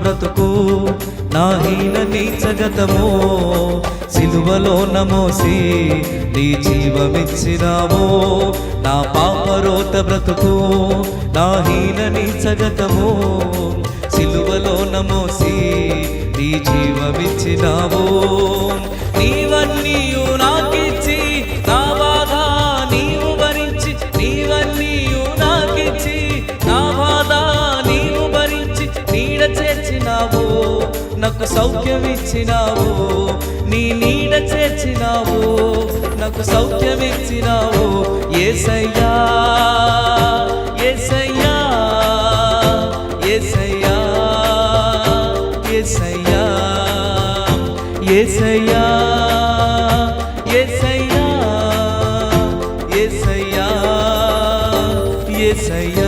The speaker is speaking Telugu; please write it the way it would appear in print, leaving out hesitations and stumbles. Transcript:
బ్రతుకు నా హీన నీచ గతము సిలువలో నమోసి నీ జీవమిచ్చినావో నా పాపరోత బ్రతుకు నా హీన నీచ గతము సిలువలో నమోసి నీ జీవమిచ్చినావో నీవన్నీయు నాకిచ్చి నా బాధ నీవు భరించి నీవన్నీయు నాకిచ్చి నా బాధ నీవు భరించి నీడ చేర్చినావు నాకు సౌఖ్యమిచ్చినావు నీ నీడ చేర్చినావు నాకు సౌఖ్యమిచ్చినావు యేసయ్యా యేసయ్యా యేసయ్యా యేసయ్యా యేసయ్యా యేసయ్యా యేసయ్యా యేసయ్యా